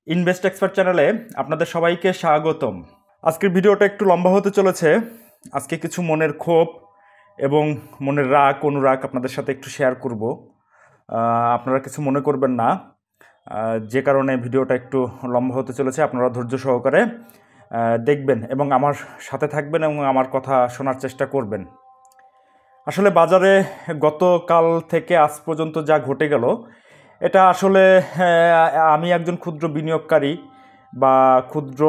Invest expert চ্যানেলে আপনাদের সবাইকে স্বাগতম। আজকের ভিডিওটা একটু লম্বা হতে চলেছে। আজকে কিছু মনের ক্ষোভ এবং মনের রাগ অনুরাগ আপনাদের সাথে একটু শেয়ার করব। আপনারা কিছু মনে করবেন না, যে কারণে ভিডিওটা একটু লম্বা হতে চলেছে। আপনারা ধৈর্য সহকারে দেখবেন এবং আমার সাথে থাকবেন এবং আমার কথা শোনার চেষ্টা করবেন। আসলে বাজারে গতকাল থেকে আজ পর্যন্ত যা ঘটে গেল, এটা আসলে আমি একজন ক্ষুদ্র বিনিয়োগকারী বা ক্ষুদ্র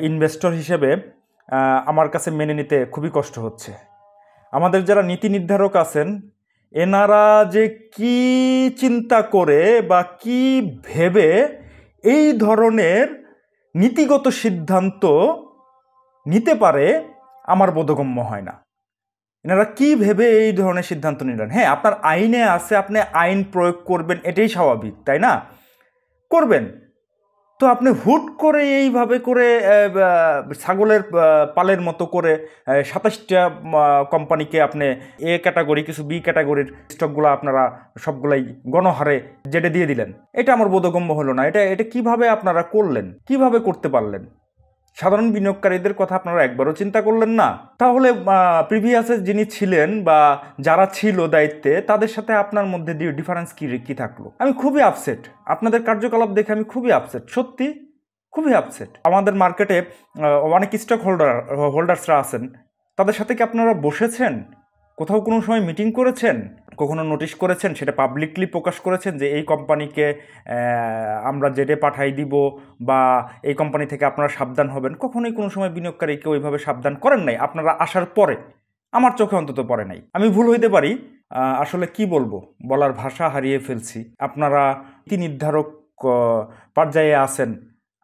ইনভেস্টর হিসেবে আমার কাছে মেনে নিতে খুবই কষ্ট হচ্ছে। আমাদের যারা নীতি নির্ধারক আছেন, এনারা যে কি চিন্তা করে বা কি ভেবে এই ধরনের নীতিগত সিদ্ধান্ত নিতে পারে আমার বোধগম্য হয় না। এনারা কি ভেবে এই ধরনের সিদ্ধান্ত নিলেন? হ্যাঁ, আপনার আইনে আছে, আপনি আইন প্রয়োগ করবেন, এটাই স্বাভাবিক, তাই না? করবেন। তো আপনি হুট করে এইভাবে করে ছাগলের পালের মতো করে 27টা কোম্পানিকে আপনি এ ক্যাটাগরি, কিছু বি ক্যাটাগরির স্টকগুলো আপনারা সবগুলাই গণহারে জেডে দিয়ে দিলেন। এটা আমার বোধগম্য হলো না। এটা কিভাবে আপনারা করলেন? কিভাবে করতে পারলেন? সাধারণ বিনিয়োগকারীদের কথা আপনারা একবারও চিন্তা করলেন না? তাহলে প্রিভিয়াসে যিনি ছিলেন বা যারা ছিল দায়িত্বে, তাদের সাথে আপনার মধ্যে ডিফারেন্স কি থাকলো? আমি খুবই আপসেট। আপনাদের কার্যকলাপ দেখে আমি খুবই আপসেট, সত্যি খুবই আপসেট। আমাদের মার্কেটে অনেক স্টক হোল্ডার্সরা আছেন, তাদের সাথে কি আপনারা বসেছেন? কোথাও কোনো সময় মিটিং করেছেন? কখনো নোটিশ করেছেন? সেটা পাবলিকলি প্রকাশ করেছেন যে এই কোম্পানিকে আমরা জেডে পাঠাই দিব বা এই কোম্পানি থেকে আপনারা সাবধান হবেন? কখনোই কোনো সময় বিনিয়োগকারীকে ওইভাবে সাবধান করেন নাই। আপনারা আসার পরে আমার চোখে অন্তত পড়ে নাই। আমি ভুল হইতে পারি, আসলে কি বলবো, বলার ভাষা হারিয়ে ফেলছি। আপনারা নীতি নির্ধারক পর্যায়ে আছেন,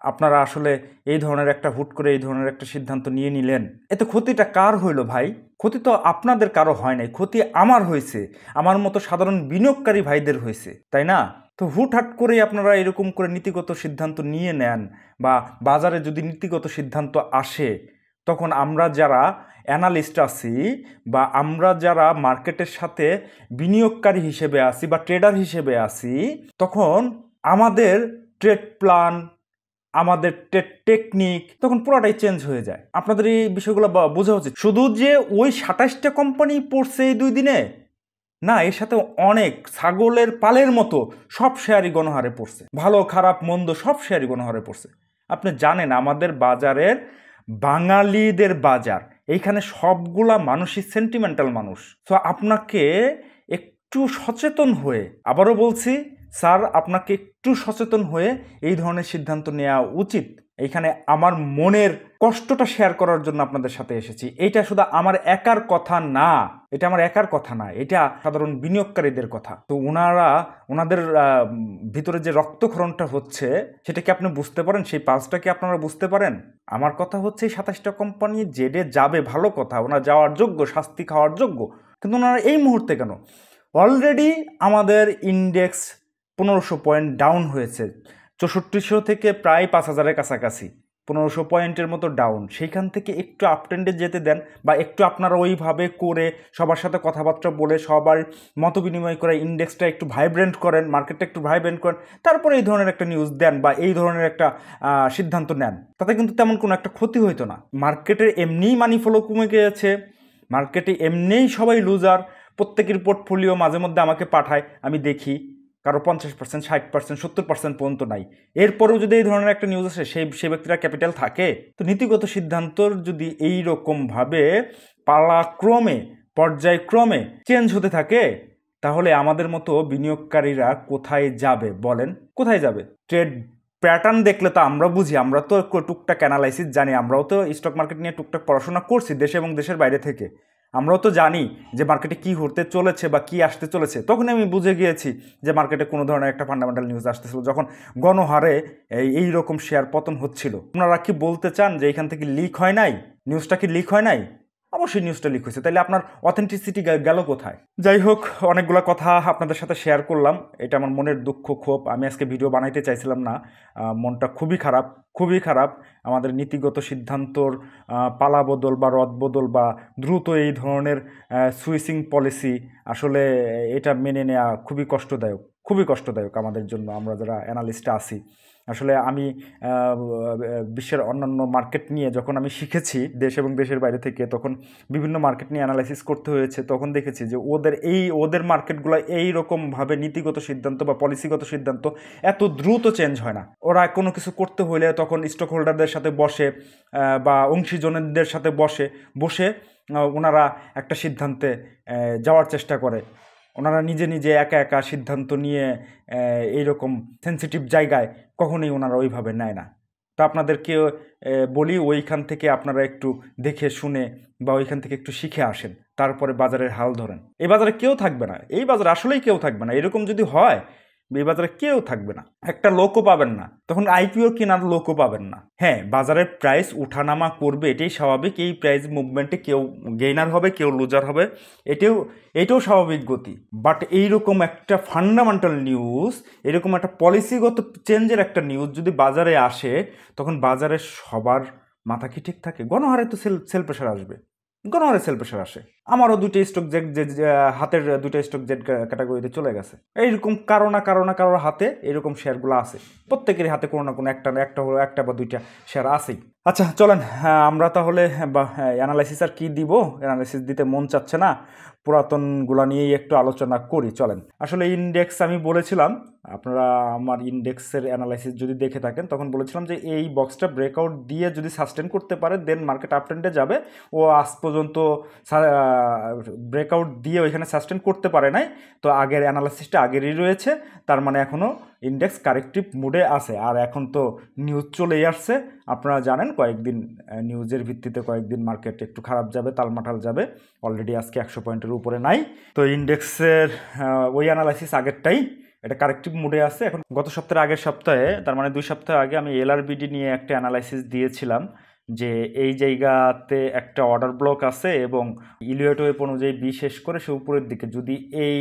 আপনারা আসলে এই ধরনের একটা হুট করে এই ধরনের একটা সিদ্ধান্ত নিয়ে নিলেন। এতে ক্ষতিটা কার হইল ভাই? ক্ষতি তো আপনাদের কারো হয় নাই, ক্ষতি আমার হয়েছে, আমার মতো সাধারণ বিনিয়োগকারী ভাইদের হয়েছে, তাই না? তো হুটহাট করে আপনারা এরকম করে নীতিগত সিদ্ধান্ত নিয়ে নেন, বা বাজারে যদি নীতিগত সিদ্ধান্ত আসে, তখন আমরা যারা অ্যানালিস্ট আছি বা আমরা যারা মার্কেটের সাথে বিনিয়োগকারী হিসেবে আছি বা ট্রেডার হিসেবে আছি, তখন আমাদের ট্রেড প্ল্যান, আমাদের টেকনিক তখন পুরোটাই চেঞ্জ হয়ে যায়। আপনাদের এই বিষয়গুলো বোঝা উচিত। শুধু যে ওই 27টা কোম্পানি পড়ছে এই 2 দিনে না, এর সাথে অনেক ছাগলের পালের মতো সব শেয়ারই গণহারে পড়ছে। ভালো খারাপ মন্দ সব শেয়ারই গণহারে পড়ছে। আপনি জানেন আমাদের বাজারের, বাঙালিদের বাজার, এইখানে সবগুলা মানুষই সেন্টিমেন্টাল মানুষ। তো আপনাকে একটু সচেতন হয়ে, আবারও বলছি স্যার, আপনাকে একটু সচেতন হয়ে এই ধরনের সিদ্ধান্ত নেওয়া উচিত। এইখানে আমার মনের কষ্টটা শেয়ার করার জন্য আপনাদের সাথে এসেছি। এটা শুধু আমার একার কথা না, এটা আমার একার কথা না, এটা সাধারণ বিনিয়োগকারীদের কথা। তো ওনাদের ভিতরে যে রক্তক্ষরণটা হচ্ছে, সেটা কি আপনি বুঝতে পারেন? সেই পালসটা কি আপনারা বুঝতে পারেন? আমার কথা হচ্ছে 27টা কোম্পানি জেডে যাবে, ভালো কথা, ওনারা যাওয়ার যোগ্য, শাস্তি খাওয়ার যোগ্য, কিন্তু ওনারা এই মুহূর্তে কেন? অলরেডি আমাদের ইন্ডেক্স 1500 পয়েন্ট ডাউন হয়েছে, 6400 থেকে প্রায় 5000-এর কাছাকাছি, 1500 পয়েন্টের মতো ডাউন। সেইখান থেকে একটু আপট্রেন্ডে যেতে দেন, বা একটু আপনারা ওইভাবে করে সবার সাথে কথাবার্তা বলে সবার মত বিনিময় করে ইন্ডেক্সটা একটু ভাইব্রেন্ট করেন, মার্কেটটা একটু ভাইব্রেন্ট করেন, তারপরে এই ধরনের একটা নিউজ দেন বা এই ধরনের একটা সিদ্ধান্ত নেন। তাতে কিন্তু তেমন কোনো একটা ক্ষতি হইতো না। মার্কেটের এমনিই মানি ফ্লো কমে গিয়েছে, মার্কেটে এমনিই সবাই লুজার। প্রত্যেকের পোর্টফোলিও মাঝে মধ্যে আমাকে পাঠায়, আমি দেখি কারো 50%, 60%, 70% পর্যন্ত নাই। এরপরেও যদি এই ধরনের একটা নিউজ আসে, সেই ব্যক্তিরা ক্যাপিটাল থাকে। তো নীতিগত সিদ্ধান্তর যদি এই রকমভাবে পালাক্রমে, পর্যায়ক্রমে চেঞ্জ হতে থাকে, তাহলে আমাদের মতো বিনিয়োগকারীরা কোথায় যাবে বলেন? কোথায় যাবে? ট্রেড প্যাটার্ন দেখলে তো আমরা বুঝি, আমরা তো টুকটাক অ্যানালাইসিস জানি, আমরাও তো স্টক মার্কেট নিয়ে টুকটাক পড়াশোনা করছি দেশে এবং দেশের বাইরে থেকে। আমরাও তো জানি যে মার্কেটে কী হতে চলেছে বা কী আসতে চলেছে। তখন আমি বুঝে গিয়েছি যে মার্কেটে কোনো ধরনের একটা ফান্ডামেন্টাল নিউজ আসতেছিল, যখন গণহারে এই রকম শেয়ার পতন হচ্ছিল। আপনারা কি বলতে চান যে এখান থেকে লিক হয় নাই? নিউজটা কি লিক হয় নাই? অবশ্যই নিউজটা লিক হয়েছে। তাহলে আপনার অথেন্টিসিটি গেল কোথায়? যাই হোক, অনেকগুলো কথা আপনাদের সাথে শেয়ার করলাম। এটা আমার মনের দুঃখ, ক্ষোভ। আমি আজকে ভিডিও বানাইতে চাইছিলাম না, মনটা খুবই খারাপ, খুবই খারাপ। আমাদের নীতিগত সিদ্ধান্তর পালাবদল বা রদবদল বা দ্রুত এই ধরনের সুইচিং পলিসি, আসলে এটা মেনে নেওয়া খুবই কষ্টদায়ক, খুবই কষ্টদায়ক আমাদের জন্য, আমরা যারা অ্যানালিস্টে আছি। আসলে আমি বিশ্বের অন্যান্য মার্কেট নিয়ে যখন আমি শিখেছি দেশ এবং দেশের বাইরে থেকে, তখন বিভিন্ন মার্কেট নিয়ে অ্যানালাইসিস করতে হয়েছে, তখন দেখেছি যে ওদের মার্কেটগুলো এইরকমভাবে নীতিগত সিদ্ধান্ত বা পলিসিগত সিদ্ধান্ত এত দ্রুত চেঞ্জ হয় না। ওরা কোনো কিছু করতে হলে তখন স্টক হোল্ডারদের সাথে বসে বা অংশীজনদের সাথে বসে ওনারা একটা সিদ্ধান্তে যাওয়ার চেষ্টা করে। ওনারা নিজে নিজে একা একা সিদ্ধান্ত নিয়ে এইরকম সেন্সিটিভ জায়গায় কখনোই ওনারা ওইভাবে নেয় না। তো আপনাদেরকে বলি, ওইখান থেকে আপনারা একটু দেখে শুনে বা ওইখান থেকে একটু শিখে আসেন, তারপরে বাজারের হাল ধরেন। এই বাজারে কেউ থাকবে না, এই বাজারে আসলেই কেউ থাকবে না। এরকম যদি হয় এই বাজারে কেউ থাকবে না, একটা লোকও পাবেন না, তখন আইপিও কেনার লোকও পাবেন না। হ্যাঁ, বাজারের প্রাইস উঠানামা করবে, এটাই স্বাভাবিক। এই প্রাইস মুভমেন্টে কেউ গেইনার হবে, কেউ লুজার হবে, এটাও স্বাভাবিক গতি। বাট এইরকম একটা ফান্ডামেন্টাল নিউজ, এরকম একটা পলিসিগত চেঞ্জের একটা নিউজ যদি বাজারে আসে, তখন বাজারে সবার মাথা কি ঠিক থাকে? গণহারে তো সেল প্রেশার আসবে, গণহারে সেল প্রেশার আসে। আমারও দুটো স্টক হাতের দুটো স্টক জেড ক্যাটাগরিতে চলে গেছে। এইরকম কারো না কারোর হাতে এরকম শেয়ারগুলো আছে, প্রত্যেকেরই হাতে কোনো না কোনো একটা বা দুইটা শেয়ার আছেই। আচ্ছা চলেন, আমরা তাহলে অ্যানালাইসিস আর কি দিব, অ্যানালাইসিস দিতে মন চাচ্ছে না, পুরাতনগুলা নিয়েই একটু আলোচনা করি চলেন। আসলে ইন্ডেক্স আমি বলেছিলাম, আপনারা আমার ইন্ডেক্সের অ্যানালাইসিস যদি দেখে থাকেন, তখন বলেছিলাম যে এই বক্সটা ব্রেকআউট দিয়ে যদি সাস্টেন করতে পারে দেন মার্কেট আপ ট্রেন্ডে যাবে। ও আজ পর্যন্ত ব্রেকআউট দিয়ে ওইখানে সাস্টেন করতে পারে নাই, তো আগের অ্যানালাইসিসটা আগেরই রয়েছে, তার মানে এখনও ইন্ডেক্স কারেক্টিভ মুডে আছে। আর এখন তো নিউজ চলেই আসছে, আপনারা জানেন কয়েকদিন নিউজের ভিত্তিতে কয়েকদিন মার্কেট একটু খারাপ যাবে, তালমাটাল যাবে। অলরেডি আজকে 100 পয়েন্টের উপরে নাই, তো ইন্ডেক্সের ওই অ্যানালাইসিস আগেরটাই, এটা কারেক্টিভ মুডে আছে এখন। গত সপ্তাহের আগের সপ্তাহে, তার মানে 2 সপ্তাহ আগে আমি এলআরবিডি নিয়ে একটা অ্যানালাইসিস দিয়েছিলাম যে এই জায়গাতে একটা অর্ডার ব্লক আছে এবং ইলিয়ট ওয়েভ অনুযায়ী বিশেষ করে সে উপরের দিকে যদি এই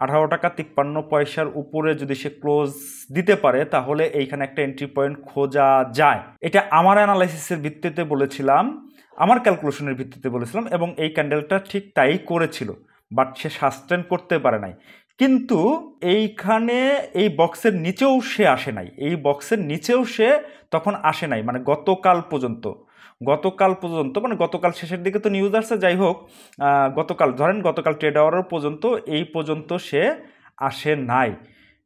18 টাকা 53 পয়সার উপরে যদি সে ক্লোজ দিতে পারে, তাহলে এইখানে একটা এন্ট্রি পয়েন্ট খোঁজা যায়। এটা আমার অ্যানালাইসিসের ভিত্তিতে বলেছিলাম, আমার ক্যালকুলেশনের ভিত্তিতে বলেছিলাম, এবং এই ক্যান্ডেলটা ঠিক তাই করেছিল। বাট সে সাস্টেন করতে পারে নাই। কিন্তু এইখানে এই বক্সের নিচেও সে আসে নাই, এই বক্সের নিচেও সে তখন আসে নাই, মানে গতকাল পর্যন্ত মানে গতকাল শেষের দিকে তো নিউজ আসছে, যাই হোক গতকাল ট্রেড আওয়ার পর্যন্ত এই পর্যন্ত সে আসে নাই।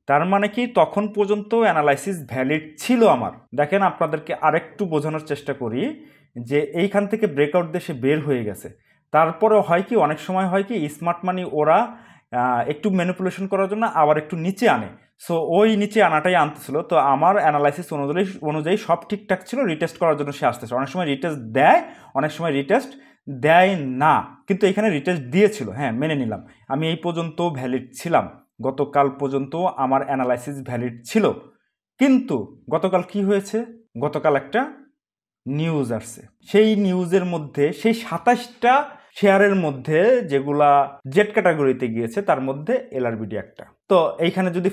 তার মানে কি তখন পর্যন্ত অ্যানালাইসিস ভ্যালিড ছিল আমার। দেখেন, আপনাদেরকে আরেকটু বোঝানোর চেষ্টা করি যে এইখান থেকে ব্রেকআউট দিয়ে সে বের হয়ে গেছে। তারপরে হয় কি, অনেক সময় হয় কি, স্মার্ট মানি ওরা একটু ম্যানিপুলেশন করার জন্য আবার একটু নিচে আনে। সো ওই নিচে আনাটাই আনতেছিল। তো আমার অ্যানালাইসিস অনুযায়ী সব ঠিকঠাক ছিল, রিটেস্ট করার জন্য সে আসতেছে। অনেক সময় রিটেস্ট দেয়, অনেক সময় রিটেস্ট দেয় না, কিন্তু এখানে রিটেস্ট দিয়েছিল। হ্যাঁ, মেনে নিলাম, আমি এই পর্যন্ত ভ্যালিড ছিলাম, গতকাল পর্যন্ত আমার অ্যানালাইসিস ভ্যালিড ছিল। কিন্তু গতকাল কি হয়েছে? গতকাল একটা নিউজ আসছে, সেই নিউজের মধ্যে সেই 27টা শেয়ারের মধ্যে যেগুলা জেড ক্যাটাগরিতে গিয়েছে তার মধ্যে এলআরবিডি একটা। তো এইখানে যদি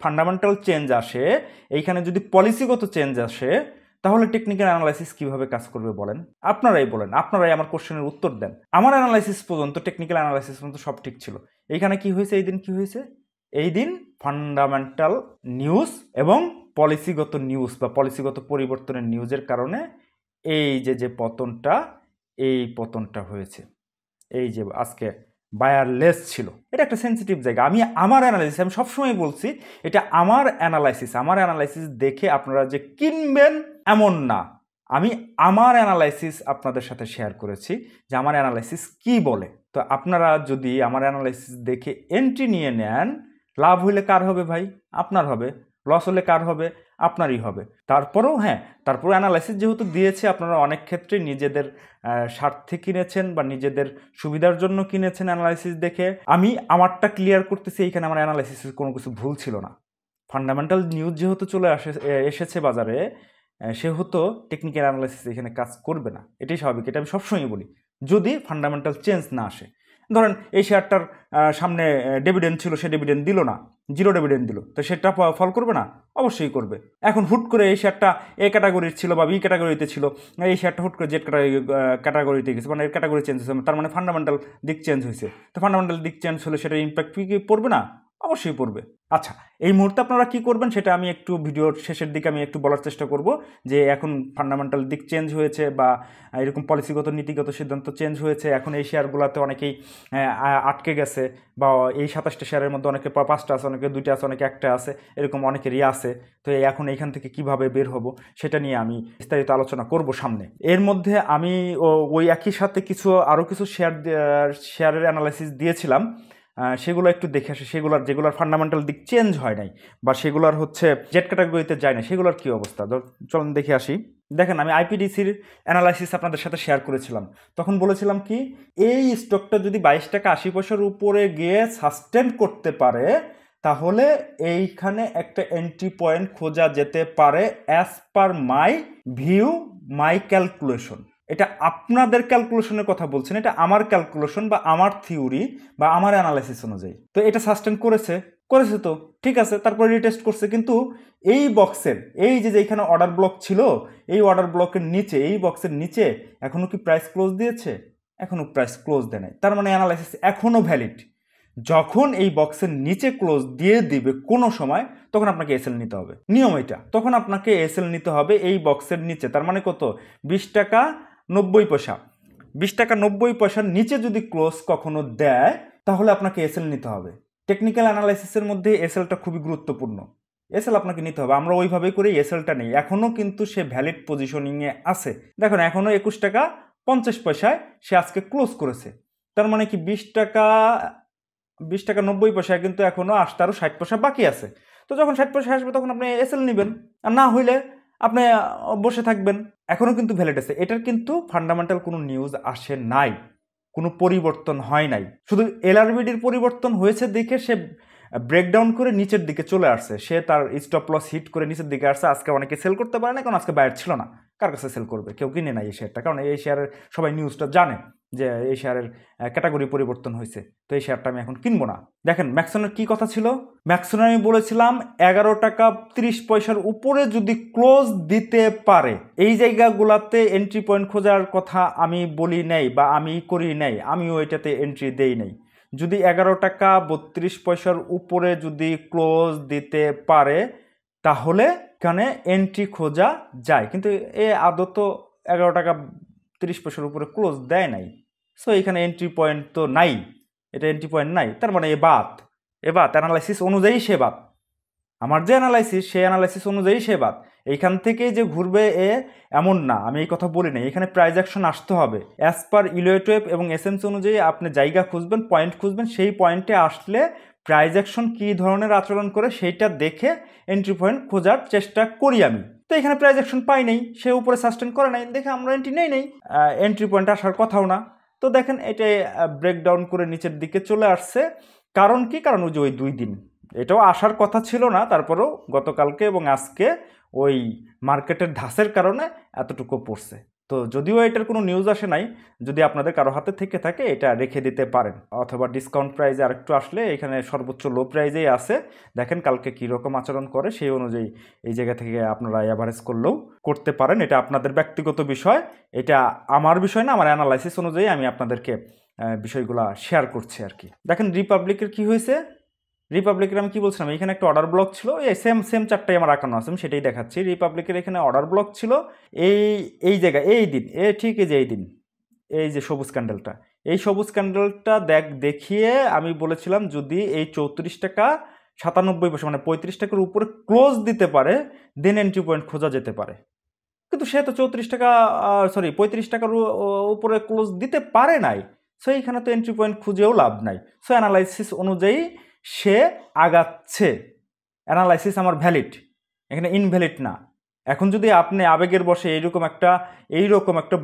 ফান্ডামেন্টাল চেঞ্জ আসে, এইখানে যদি পলিসিগত চেঞ্জ আসে, তাহলে টেকনিক্যাল অ্যানালাইসিস কিভাবে কাজ করবে বলেন? আপনারাই বলেন, আপনারাই আমার কোশ্চেনের উত্তর দেন। আমার অ্যানালাইসিস পর্যন্ত, টেকনিক্যাল অ্যানালাইসিস পর্যন্ত সব ঠিক ছিল। এইখানে কি হয়েছে? এই দিন কি হয়েছে? এই দিন ফান্ডামেন্টাল নিউজ এবং পলিসিগত নিউজ বা পলিসিগত পরিবর্তনের নিউজের কারণে এই যে পতনটা, এই পতনটা হয়েছে। এই যে আজকে বায়ারলেস ছিল, এটা একটা সেন্সিটিভ জায়গা। আমি সবসময় বলছি এটা আমার অ্যানালাইসিস দেখে আপনারা যে কিনবেন এমন না। আমি আমার অ্যানালাইসিস আপনাদের সাথে শেয়ার করেছি যে আমার অ্যানালাইসিস কি বলে। তো আপনারা যদি আমার অ্যানালাইসিস দেখে এন্ট্রি নিয়ে নেন, লাভ হইলে কার হবে ভাই? আপনার হবে। লস হলে কার হবে? আপনারই হবে। তারপরেও অ্যানালাইসিস যেহেতু দিয়েছে, আপনারা অনেক ক্ষেত্রে নিজেদের স্বার্থে কিনেছেন বা নিজেদের সুবিধার জন্য কিনেছেন অ্যানালাইসিস দেখে। আমি আমারটা ক্লিয়ার করতেছি, এইখানে আমার অ্যানালাইসিসের কোনো কিছু ভুল ছিল না। ফান্ডামেন্টাল নিউজ যেহেতু এসেছে বাজারে, সেহেতু টেকনিক্যাল অ্যানালাইসিস এখানে কাজ করবে না, এটাই স্বাভাবিক। এটা আমি সবসময় বলি, যদি ফান্ডামেন্টাল চেঞ্জ না আসে। ধরেন এই শেয়ারটার সামনে ডিভিডেন্ড ছিল, সে ডিভিডেন্ড দিল না, জিরো ডিভিডেন্ড দিল, তো সেটা ফল করবে না? অবশ্যই করবে। এখন হুট করে এই শেয়ারটা এ ক্যাটাগরির ছিল বা বি ক্যাটাগরিতে ছিল, এই শেয়ারটা হুট করে জেড ক্যাটাগরিতে গেছে, মানে এর ক্যাটাগরি চেঞ্জ হয়েছে, তার মানে ফান্ডামেন্টাল দিক চেঞ্জ হয়েছে। তো ফান্ডামেন্টাল দিক চেঞ্জ হলে সেটার ইম্প্যাক্ট কি পড়বে না? অবশ্যই পড়বে। আচ্ছা, এই মুহূর্তে আপনারা কি করবেন সেটা আমি একটু ভিডিওর শেষের দিকে আমি একটু বলার চেষ্টা করব যে এখন ফান্ডামেন্টাল দিক চেঞ্জ হয়েছে বা এরকম পলিসিগত নীতিগত সিদ্ধান্ত চেঞ্জ হয়েছে। এখন এই শেয়ারগুলোতে অনেকেই আটকে গেছে বা এই 27টা শেয়ারের মধ্যে অনেকে 5টা আছে, অনেকে 2টা আছে, অনেকে একটা আছে, এরকম অনেকেরই আছে। তো এখন এইখান থেকে কিভাবে বের হব সেটা নিয়ে আমি বিস্তারিত আলোচনা করব সামনে। এর মধ্যে আমি ওই একই সাথে আরও কিছু শেয়ারের অ্যানালাইসিস দিয়েছিলাম, সেগুলো একটু দেখে আসে, যেগুলোর ফান্ডামেন্টাল দিক চেঞ্জ হয় নাই বা সেগুলোর হচ্ছে জেড ক্যাটাগরিতে যায় না, সেগুলোর কী অবস্থা চলুন দেখে আসি। দেখেন, আমি আইপিডিসির অ্যানালাইসিস আপনাদের সাথে শেয়ার করেছিলাম। তখন বলেছিলাম কি, এই স্টকটা যদি 22 টাকা 80 পয়সার উপরে গিয়ে সাস্টেন করতে পারে তাহলে এইখানে একটা এন্ট্রি পয়েন্ট খোঁজা যেতে পারে অ্যাজ পার মাই ভিউ, মাই ক্যালকুলেশন। এটা আপনাদের ক্যালকুলেশনের কথা বলছেন, এটা আমার ক্যালকুলেশন বা আমার থিওরি বা আমার অ্যানালাইসিস অনুযায়ী। তো এটা সাস্টেন করেছে তো ঠিক আছে, তারপরে রিটেস্ট করছে, কিন্তু এই বক্সের এই যে এখানে অর্ডার ব্লক ছিল, এই অর্ডার ব্লকের নিচে, এই বক্সের নিচে এখনো কি প্রাইস ক্লোজ দিয়েছে? এখনো প্রাইস ক্লোজ দেয় নাই। তার মানে অ্যানালাইসিস এখনো ভ্যালিড। যখন এই বক্সের নিচে ক্লোজ দিয়ে দিবে কোনো সময়, তখন আপনাকে এসএল নিতে হবে, নিয়ম এটা। তখন আপনাকে এসএল নিতে হবে এই বক্সের নিচে। তার মানে কত? 20 টাকা 90 পয়সা। 20 টাকা 90 পয়সার নিচে যদি ক্লোজ কখনো দেয় তাহলে আপনাকে এসএল নিতে হবে। টেকনিক্যাল অ্যানালাইসিসের মধ্যে এসএলটা খুবই গুরুত্বপূর্ণ। এসএল আপনাকে নিতে হবে। আমরা ওইভাবেই করেই এসএলটা নেই। এখনও কিন্তু সে ভ্যালিড পজিশনিংয়ে আছে। দেখুন, এখনও 21 টাকা 50 পয়সায় সে আজকে ক্লোজ করেছে। তার মানে কি 20 টাকা 90 পয়সায় কিন্তু এখনও আসতে আরও 60 পয়সা বাকি আছে। তো যখন 60 পয়সা আসবে তখন আপনি এসএল নেবেন, আর না হইলে আপনি বসে থাকবেন। এখনও কিন্তু ভ্যালিড আছে। এটার কিন্তু ফান্ডামেন্টাল কোনো নিউজ আসে নাই, কোনো পরিবর্তন হয় নাই। শুধু এলআরবিডির পরিবর্তন হয়েছে দেখে সে ব্রেকডাউন করে নিচের দিকে চলে আসছে। সে তার স্টপ লস হিট করে নিচের দিকে আসছে। আজকে অনেকে সেল করতে পারে না, কারণ আজকে বায়ার ছিল না। কার কাছে সেল করবে? কেউ কিনে নাই এই শেয়ারটা, কারণ এই শেয়ারের সবাই নিউজটা জানে যে এই শেয়ারের ক্যাটাগরি পরিবর্তন হয়েছে। তো এই শেয়ারটা আমি এখন কিনবো না। দেখেন, ম্যাক্সনের কি কথা ছিল? ম্যাক্সনে আমি বলেছিলাম 11 টাকা 30 পয়সার উপরে যদি ক্লোজ দিতে পারে, এই জায়গাগুলোতে এন্ট্রি পয়েন্ট খোঁজার কথা আমি বলি নাই বা আমি করি নাই, আমিও এটাতে এন্ট্রি দেই নাই। যদি 11 টাকা 32 পয়সার উপরে যদি ক্লোজ দিতে পারে তাহলে এখানে এন্ট্রি খোঁজা যায়, কিন্তু আদত 11 টাকা 30 পয়সার উপরে ক্লোজ দেয় নাই। সো এখানে এন্ট্রি পয়েন্ট তো নাই, এটা এন্ট্রি পয়েন্ট নাই। তার মানে এ বাদ অ্যানালাইসিস অনুযায়ী সে বাদ। আমার যে অ্যানালাইসিস, সেই অ্যানালাইসিস অনুযায়ী সে বাদ। এইখান থেকে যে ঘুরবে এমন না, আমি এই কথা বলি না। এখানে প্রাইস অ্যাকশন আসতে হবে অ্যাজ পার ইলিয়ট ওয়েভ এবং এসএমসি অনুযায়ী। আপনি জায়গা খুঁজবেন, পয়েন্ট খুঁজবেন, সেই পয়েন্টে আসলে প্রাইস অ্যাকশন কী ধরনের আচরণ করে সেইটা দেখে এন্ট্রি পয়েন্ট খোঁজার চেষ্টা করি আমি। তো এখানে প্রাইস অ্যাকশন পাই নাই, সে উপরে সাস্টেন করে নাই, দেখে আমরা এন্ট্রি নেই এন্ট্রি পয়েন্ট আসার কথাও না। তো দেখেন, এটা ব্রেকডাউন করে নিচের দিকে চলে আসছে। কারণ কি? কারণ ওই যে ওই 2 দিন এটাও আসার কথা ছিল না, তারপরেও গতকালকে এবং আজকে ওই মার্কেটের ধাসের কারণে এতটুকু পড়ছে। তো যদিও এটার কোনো নিউজ আসে নাই, যদি আপনাদের কারো হাতে থেকে থাকে এটা রেখে দিতে পারেন, অথবা ডিসকাউন্ট প্রাইসে আরেকটু আসলে এখানে সর্বোচ্চ লো প্রাইজেই আছে। দেখেন কালকে কীরকম আচরণ করে, সেই অনুযায়ী এই জায়গা থেকে আপনারা অ্যাভারেজ করলেও করতে পারেন। এটা আপনাদের ব্যক্তিগত বিষয়, এটা আমার বিষয় না। আমার অ্যানালাইসিস অনুযায়ী আমি আপনাদেরকে বিষয়গুলো শেয়ার করছি আর কি। দেখেন রিপাবলিকের কি হয়েছে। রিপাবলিকের আমি কি বলছিলাম, এখানে একটা অর্ডার ব্লক ছিল, এই সেম চারটাই আমার আঁকানো আছে, আমি সেটাই দেখাচ্ছি। রিপাবলিকের এখানে অর্ডার ব্লক ছিল এই জায়গায়, এই দিন ঠিক এই যে এই দিন, এই যে সবুজ ক্যান্ডেলটা, এই সবুজ ক্যান্ডেলটা দেখিয়ে আমি বলেছিলাম যদি এই 34 টাকা 97 পয়সা মানে 35 টাকার উপরে ক্লোজ দিতে পারে দেন এন্ট্রি পয়েন্ট খোঁজা যেতে পারে। কিন্তু সে তো 34 টাকা 35 টাকার উপরে ক্লোজ দিতে পারে নাই। সো এইখানে তো এন্ট্রি পয়েন্ট খুঁজেও লাভ নাই। সো অ্যানালাইসিস অনুযায়ী সে আগাচ্ছে। অ্যানালাইসিস আমার ভ্যালিড, এখানে ইনভ্যালিড না। এখন যদি আপনি আবেগের বসে এইরকম একটা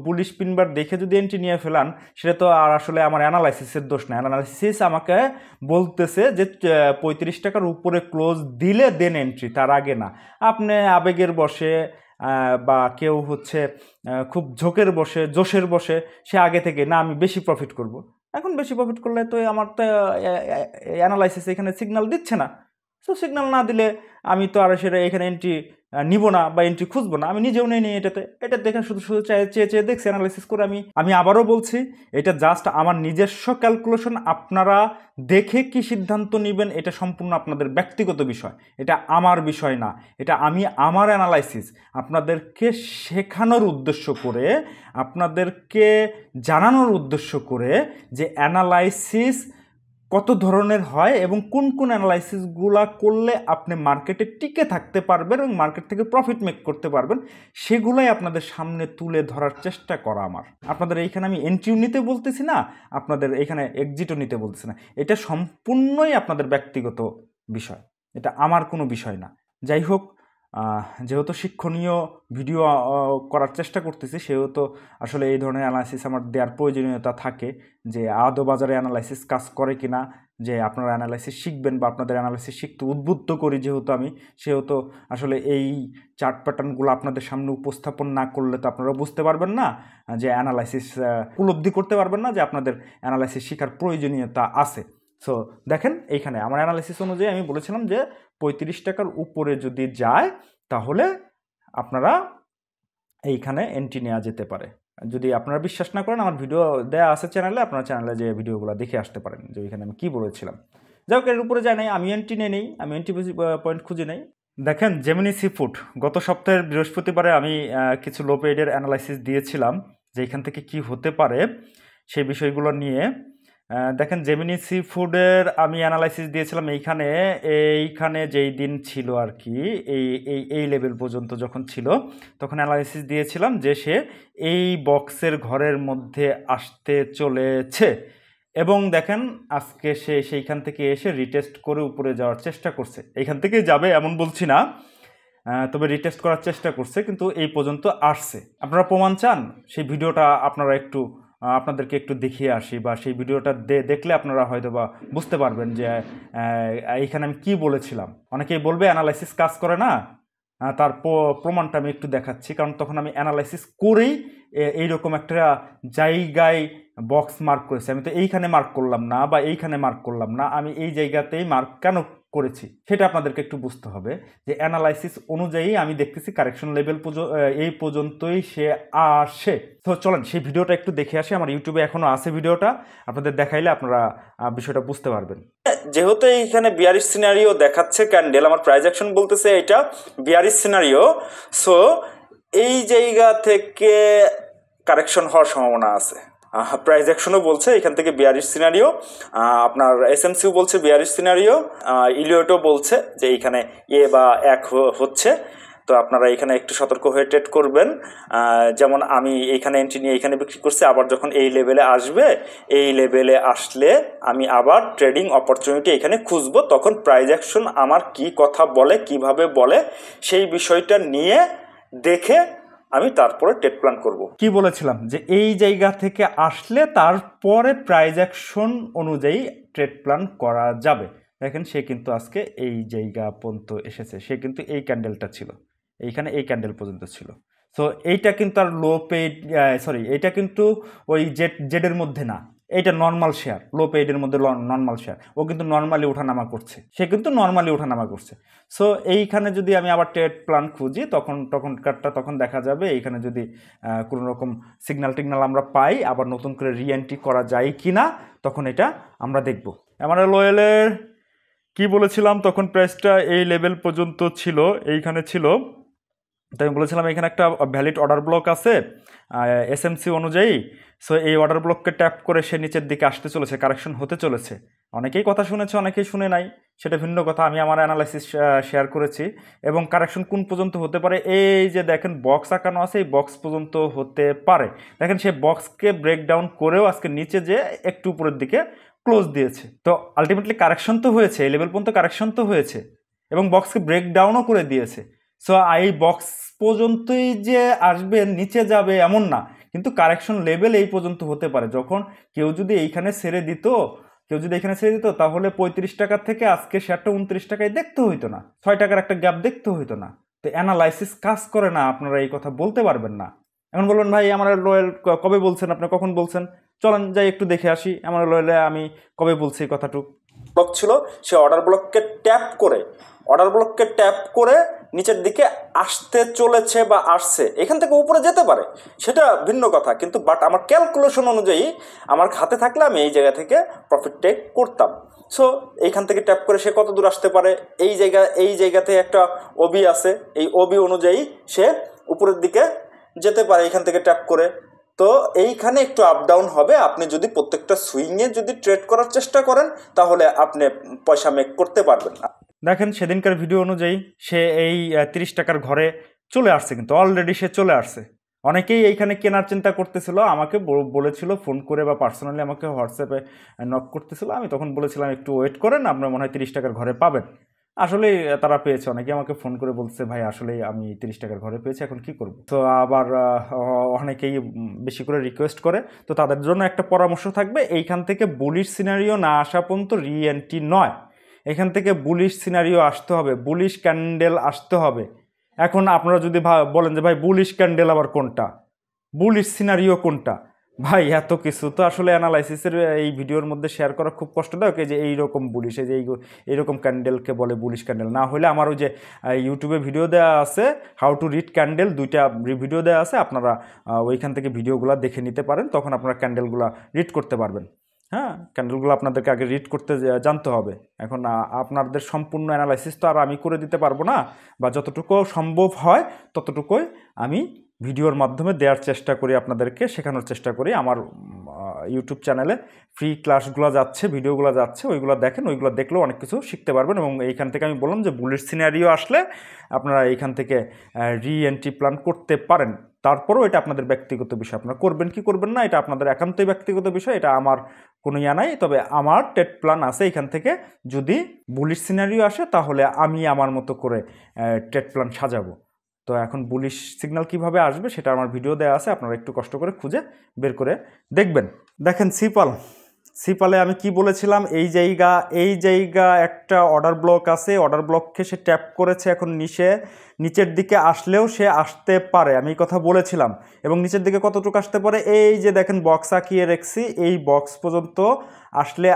বুলিশ পিনবার দেখে যদি এন্ট্রি নিয়ে ফেলান, সেটা তো আর আসলে আমার অ্যানালাইসিসের দোষ না। অ্যানালাইসিস আমাকে বলতেছে যে 35 টাকার উপরে ক্লোজ দিলে দেন এন্ট্রি, তার আগে না। আপনি আবেগের বসে বা কেউ হচ্ছে খুব জোশের বসে সে আগে থেকে না আমি বেশি প্রফিট করব। এখন বেশি প্রফিট করলে তো আমার তো অ্যানালাইসিস এখানে সিগন্যাল দিচ্ছে না। সো সিগন্যাল না দিলে আমি তো আর সেটা এখানে এন্ট্রি নিব না বা এন্ট্রি খুঁজবো না, আমি নিজেও নেই এটা দেখে শুধু শুধু চেয়ে চেয়ে দেখছি, অ্যানালাইসিস করে আমি আবারও বলছি, এটা জাস্ট আমার নিজস্ব ক্যালকুলেশন। আপনারা দেখে কি সিদ্ধান্ত নেবেন এটা সম্পূর্ণ আপনাদের ব্যক্তিগত বিষয়, এটা আমার বিষয় না। এটা আমার অ্যানালাইসিস আপনাদেরকে শেখানোর উদ্দেশ্য করে, আপনাদেরকে জানানোর উদ্দেশ্য করে যে অ্যানালাইসিস কত ধরনের হয় এবং কোন কোন অ্যানালাইসিসগুলা করলে আপনি মার্কেটে টিকে থাকতে পারবেন এবং মার্কেট থেকে প্রফিট মেক করতে পারবেন, সেগুলাই আপনাদের সামনে তুলে ধরার চেষ্টা করা আমার। আপনাদের এইখানে আমি এন্ট্রিও নিতে বলতেছি না, আপনাদের এইখানে এক্সিটও নিতে বলতেছি না, এটা সম্পূর্ণই আপনাদের ব্যক্তিগত বিষয়, এটা আমার কোনো বিষয় না। যাই হোক, যেহেতু শিক্ষণীয় ভিডিও করার চেষ্টা করতেছি, সেহেতু আসলে এই ধরনের অ্যানালাইসিস আমার দেওয়ার প্রয়োজনীয়তা থাকে, যে আদৌ বাজারে অ্যানালাইসিস কাজ করে কিনা, যে আপনারা অ্যানালাইসিস শিখবেন বা আপনাদের অ্যানালাইসিস শিখতে উদ্বুদ্ধ করি যেহেতু আমি, সেহেতু আসলে এই চার্ট প্যাটার্নগুলো আপনাদের সামনে উপস্থাপন না করলে তো আপনারা বুঝতে পারবেন না, যে অ্যানালাইসিস উপলব্ধি করতে পারবেন না যে আপনাদের অ্যানালাইসিস শেখার প্রয়োজনীয়তা আছে। সো দেখেন, এইখানে আমার অ্যানালাইসিস অনুযায়ী আমি বলেছিলাম যে 35 টাকার উপরে যদি যায় তাহলে আপনারা এইখানে এন্ট্রি নেওয়া যেতে পারে। যদি আপনারা বিশ্বাস না করেন, আমার ভিডিও দেওয়া আছে চ্যানেলে, আপনার চ্যানেলে যে ভিডিওগুলো দেখে আসতে পারেন যে ওইখানে আমি কী বলেছিলাম। যাই হোক, এর উপরে যায় নাই, আমি এন্ট্রি নিয়ে নেই, আমি এন্ট্রি পয়েন্ট খুঁজে নেই। দেখেন, জেমিনি সি ফুড গত সপ্তাহের বৃহস্পতিবারে আমি কিছু লো পেইডের অ্যানালাইসিস দিয়েছিলাম যে এখান থেকে কি হতে পারে সেই বিষয়গুলো নিয়ে। দেখেন, জেমিনি সি ফুডের আমি অ্যানালাইসিস দিয়েছিলাম এইখানে যেই দিন ছিল আর কি, এই লেভেল পর্যন্ত যখন ছিল তখন অ্যানালাইসিস দিয়েছিলাম যে সে এই বক্সের ঘরের মধ্যে আসতে চলেছে, এবং দেখেন আজকে সে সেইখান থেকে এসে রিটেস্ট করে উপরে যাওয়ার চেষ্টা করছে। এইখান থেকে যাবে এমন বলছি না, তবে রিটেস্ট করার চেষ্টা করছে, কিন্তু এই পর্যন্ত আসছে। আপনারা প্রমাণ চান, সেই ভিডিওটা আপনাদেরকে একটু দেখিয়ে আসি, বা সেই ভিডিওটা দেখলে আপনারা হয়তো বা বুঝতে পারবেন যে এইখানে আমি কি বলেছিলাম। অনেকেই বলবে অ্যানালাইসিস কাজ করে না, তার প্রমাণটা আমি একটু দেখাচ্ছি, কারণ তখন আমি অ্যানালাইসিস করেই এইরকম একটা জায়গায় বক্স মার্ক করেছি। আমি তো এইখানে মার্ক করলাম না বা এইখানে মার্ক করলাম না, আমি এই জায়গাতেই মার্ক কেন করেছি সেটা আপনাদেরকে একটু বুঝতে হবে। যে অ্যানালাইসিস অনুযায়ী আমি দেখতেছি কারেকশন লেভেল এই পর্যন্তই সে আসে। তো চলেন সেই ভিডিওটা একটু দেখে আসি, আমার ইউটিউবে এখনো আছে ভিডিওটা, আপনাদের দেখাইলে আপনারা বিষয়টা বুঝতে পারবেন। যেহেতু এইখানে বিয়ারিশ সিনারিও দেখাচ্ছে ক্যান্ডেল, আমার প্রাইস অ্যাকশন বলতেছে এটা বিয়ারিশ সিনারিও, সো এই জায়গা থেকে কারেকশন হওয়ার সম্ভাবনা আছে। প্রাইস অ্যাকশনও বলছে এখান থেকে বিয়ারিশ সিনারিও, আপনার এসএমসিও বলছে বিয়ারিশ সিনারিও, ইলিয়টও বলছে যে এইখানে বা এক হচ্ছে। তো আপনারা এখানে একটু সতর্ক হয়ে ট্রেড করবেন। যেমন আমি এইখানে এন্ট্রি নিয়ে এইখানে বিক্রি করছি, আবার যখন এই লেভেলে আসবে, এই লেভেলে আসলে আমি আবার ট্রেডিং অপরচুনিটি এখানে খুঁজবো, তখন প্রাইস অ্যাকশন আমার কি কথা বলে, কিভাবে বলে, সেই বিষয়টা নিয়ে দেখে আমি তারপরে ট্রেড প্ল্যান করব। কি বলেছিলাম যে এই জায়গা থেকে আসলে তারপরে প্রাইস অ্যাকশন অনুযায়ী ট্রেড প্ল্যান করা যাবে। দেখেন, সে কিন্তু আজকে এই জায়গা পর্যন্ত এসেছে, সে কিন্তু এই ক্যান্ডেলটা ছিল, এইখানে এই ক্যান্ডেল পর্যন্ত ছিল। সো এইটা কিন্তু আর লো পেইড, এইটা কিন্তু ওই জেডের মধ্যে না, এইটা নর্মাল শেয়ার, লো পেইডের মধ্যে নর্মাল শেয়ার, ও কিন্তু নর্মালি ওঠানামা করছে, সে কিন্তু নর্মালি ওঠানামা করছে। সো এইখানে যদি আমি আবার ট্রেড প্ল্যান খুঁজি, তখন দেখা যাবে এইখানে যদি কোনো রকম সিগন্যাল টিগনাল আমরা পাই, আবার নতুন করে রিএন্ট্রি করা যায় কি না, তখন এটা আমরা দেখব। এমআরএল লোয়েলের কি বলেছিলাম, তখন প্রাইসটা এই লেভেল পর্যন্ত ছিল, এইখানে ছিল। তাই আমি বলেছিলাম এখানে একটা ভ্যালিড অর্ডার ব্লক আছে এসএমসি অনুযায়ী। সো এই অর্ডার ব্লককে ট্যাপ করে সে নিচের দিকে আসতে চলেছে, কারেকশন হতে চলেছে। অনেকেই কথা শুনেছে, অনেকেই শুনে নাই, সেটা ভিন্ন কথা। আমি আমার অ্যানালাইসিস শেয়ার করেছি, এবং কারেকশন কোন পর্যন্ত হতে পারে, এই যে দেখেন বক্স আঁকানো আছে, এই বক্স পর্যন্ত হতে পারে। দেখেন, সেই বক্সকে ব্রেকডাউন করেও আজকে নিচে যে একটু উপরের দিকে ক্লোজ দিয়েছে। তো আলটিমেটলি কারেকশন তো হয়েছে, এই লেভেল পর্যন্ত কারেকশন তো হয়েছে, এবং বক্সকে ব্রেকডাউনও করে দিয়েছে। সো এই বক্স পর্যন্তই যে আসবে, নিচে যাবে এমন না, কিন্তু কারেকশন লেভেল এই পর্যন্ত হতে পারে। যখন কেউ যদি এইখানে ছেড়ে দিত, তাহলে 35 টাকার থেকে আজকে শেয়ারটা 29 টাকায় দেখতে হইতো না, 6 টাকার একটা গ্যাপ দেখতে হইতো না। তো অ্যানালাইসিস কাজ করে না, আপনারা এই কথা বলতে পারবেন না। এখন বলবেন ভাই আমার লোয়েল কবে বলছেন, আপনি কখন বলছেন, চলেন যাই একটু দেখে আসি আমার লোয়েলে আমি কবে বলছি এই কথাটুকু। ব্লক ছিল, সে অর্ডার ব্লককে ট্যাপ করে অর্ডার ব্লককে ট্যাপ করে নিচের দিকে আসতে চলেছে বা আসছে, এখান থেকে উপরে যেতে পারে, সেটা ভিন্ন কথা, কিন্তু বাট আমার ক্যালকুলেশন অনুযায়ী আমার হাতে থাকলে আমি এই জায়গা থেকে প্রফিট টেক করতাম। সো এইখান থেকে ট্যাপ করে সে কত দূর আসতে পারে, এই জায়গাতে একটা ওবি আছে, এই ওবি অনুযায়ী সে উপরের দিকে যেতে পারে এখান থেকে ট্যাপ করে। তো এইখানে একটু আপ ডাউন হবে, আপনি যদি প্রত্যেকটা সুইংয়ে যদি ট্রেড করার চেষ্টা করেন তাহলে আপনি পয়সা মেক করতে পারবেন না। দেখেন সেদিনকার ভিডিও অনুযায়ী সে এই 30 টাকার ঘরে চলে আসছে, কিন্তু অলরেডি সে চলে আসছে। অনেকেই এইখানে কেনার চিন্তা করতেছিল, আমাকে বলেছিল ফোন করে বা পার্সোনালি আমাকে হোয়াটসঅ্যাপে নক করতেছিল। আমি তখন বলেছিলাম একটু ওয়েট করেন, আপনার মনে হয় 30 টাকার ঘরে পাবেন। আসলেই তারা পেয়েছে, অনেকে আমাকে ফোন করে বলছে ভাই আসলেই আমি 30 টাকার ঘরে পেয়েছি, এখন কি করব। তো আবার অনেকেই বেশি করে রিকোয়েস্ট করে, তো তাদের জন্য একটা পরামর্শ থাকবে, এইখান থেকে বুলিশ সিনারিও না আসা পর্যন্ত রি এন্ট্রি নয়। এখান থেকে বুলিশ সিনারিও আসতে হবে, বুলিশ ক্যান্ডেল আসতে হবে। এখন আপনারা যদি বলেন যে ভাই বুলিশ ক্যান্ডেল আবার কোনটা, বুলিশ সিনারিও কোনটা, ভাই এত কিছু তো আসলে অ্যানালাইসিসের এই ভিডিওর মধ্যে শেয়ার করা খুব কষ্টদায়ক। এই যে এইরকম বুলিশ, এই যে এইরকম ক্যান্ডেলকে বলে বুলিশ ক্যান্ডেল। না হলে আমার ওই যে ইউটিউবে ভিডিও দেওয়া আছে হাউ টু রিড ক্যান্ডেল, 2টা ভিডিও দেওয়া আছে, আপনারা ওইখান থেকে ভিডিওগুলো দেখে নিতে পারেন, তখন আপনারা ক্যান্ডেলগুলো রিড করতে পারবেন। হ্যাঁ, ক্যান্ডেলগুলো আপনাদেরকে আগে রিড করতে জানতে হবে। এখন আপনাদের সম্পূর্ণ অ্যানালাইসিস তো আর আমি করে দিতে পারবো না, বা যতটুকু সম্ভব হয় ততটুকুই আমি ভিডিওর মাধ্যমে দেওয়ার চেষ্টা করি, আপনাদেরকে শেখানোর চেষ্টা করি। আমার ইউটিউব চ্যানেলে ফ্রি ক্লাসগুলো যাচ্ছে, ভিডিওগুলো যাচ্ছে, ওইগুলো দেখেন, ওইগুলো দেখলেও অনেক কিছু শিখতে পারবেন। এবং এইখান থেকে আমি বললাম যে বুলিশ সিনারিও আসলে আপনারা এইখান থেকে রি এন্ট্রি প্ল্যান করতে পারেন। তারপরেও এটা আপনাদের ব্যক্তিগত বিষয়, আপনারা করবেন কি করবেন না এটা আপনাদের একান্তই ব্যক্তিগত বিষয়, এটা আমার কোনো ইয়া নাই। তবে আমার ট্রেড প্ল্যান আছে, এখান থেকে যদি বুলিশ সিনারিও আসে তাহলে আমি আমার মতো করে ট্রেড প্ল্যান সাজাবো। তো এখন বুলিশ সিগন্যাল কিভাবে আসবে সেটা আমার ভিডিও দেওয়া আছে, আপনারা একটু কষ্ট করে খুঁজে বের করে দেখবেন। দেখেন সিপালে আমি কি বলেছিলাম, এই জায়গা একটা অর্ডার ব্লক আছে, অর্ডার ব্লককে সে ট্যাপ করেছে, এখন নিচের দিকে আসলেও সে আসতে পারে, আমি এই কথা বলেছিলাম। এবং নিচের দিকে কতটুকু আসতে পারে, এই যে দেখেন বক্স আঁকিয়ে রেখেছি, এই বক্স পর্যন্ত